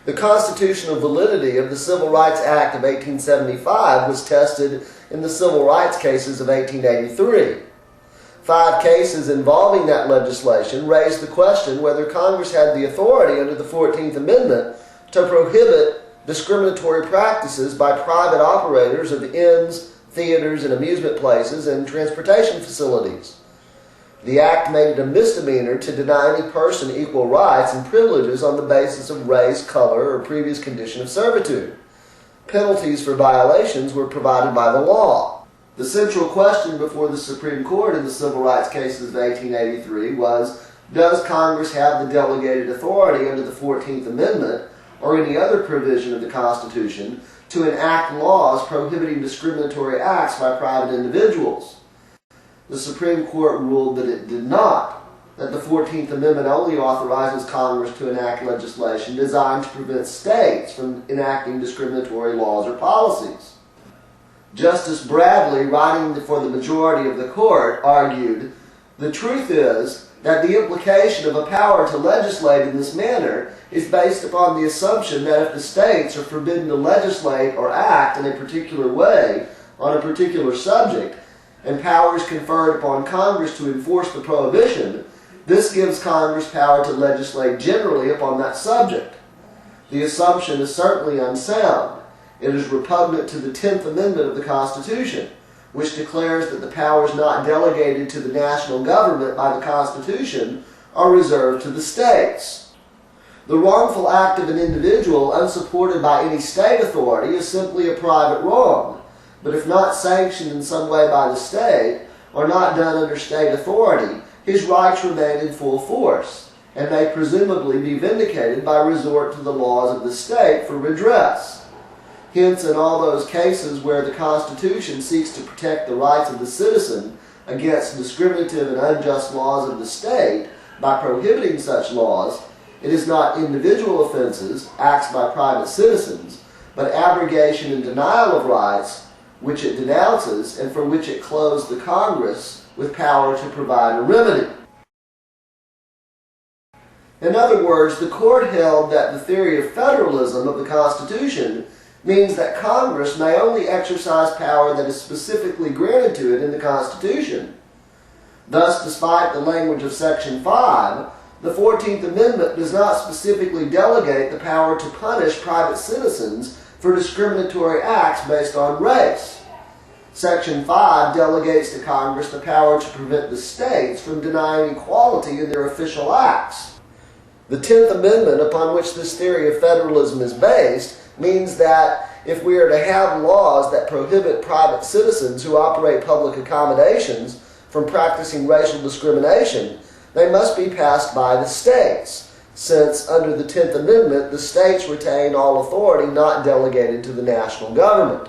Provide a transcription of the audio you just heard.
The constitutional validity of the Civil Rights Act of 1875 was tested in the civil rights cases of 1883. 5 cases involving that legislation raised the question whether Congress had the authority under the 14th Amendment to prohibit discriminatory practices by private operators of inns, theaters, and amusement places and transportation facilities. The act made it a misdemeanor to deny any person equal rights and privileges on the basis of race, color, or previous condition of servitude. Penalties for violations were provided by the law. The central question before the Supreme Court in the civil rights cases of 1883 was, does Congress have the delegated authority under the 14th Amendment or any other provision of the Constitution to enact laws prohibiting discriminatory acts by private individuals? The Supreme Court ruled that it did not, that the 14th Amendment only authorizes Congress to enact legislation designed to prevent states from enacting discriminatory laws or policies. Justice Bradley, writing for the majority of the court, argued, the truth is that the implication of a power to legislate in this manner is based upon the assumption that if the states are forbidden to legislate or act in a particular way on a particular subject, and powers conferred upon Congress to enforce the prohibition, this gives Congress power to legislate generally upon that subject. The assumption is certainly unsound. It is repugnant to the 10th Amendment of the Constitution, which declares that the powers not delegated to the national government by the Constitution are reserved to the states. The wrongful act of an individual unsupported by any state authority is simply a private wrong. But if not sanctioned in some way by the state, or not done under state authority, his rights remain in full force, and may presumably be vindicated by resort to the laws of the state for redress. Hence, in all those cases where the Constitution seeks to protect the rights of the citizen against discriminative and unjust laws of the state by prohibiting such laws, it is not individual offenses, acts by private citizens, but abrogation and denial of rights which it denounces and for which it clothes the Congress with power to provide a remedy. In other words, the court held that the theory of federalism of the Constitution means that Congress may only exercise power that is specifically granted to it in the Constitution. Thus, despite the language of Section 5, the 14th Amendment does not specifically delegate the power to punish private citizens for discriminatory acts based on race. Section 5 delegates to Congress the power to prevent the states from denying equality in their official acts. The 10th Amendment, upon which this theory of federalism is based, means that if we are to have laws that prohibit private citizens who operate public accommodations from practicing racial discrimination, they must be passed by the states, since under the 10th Amendment, the states retain all authority not delegated to the national government.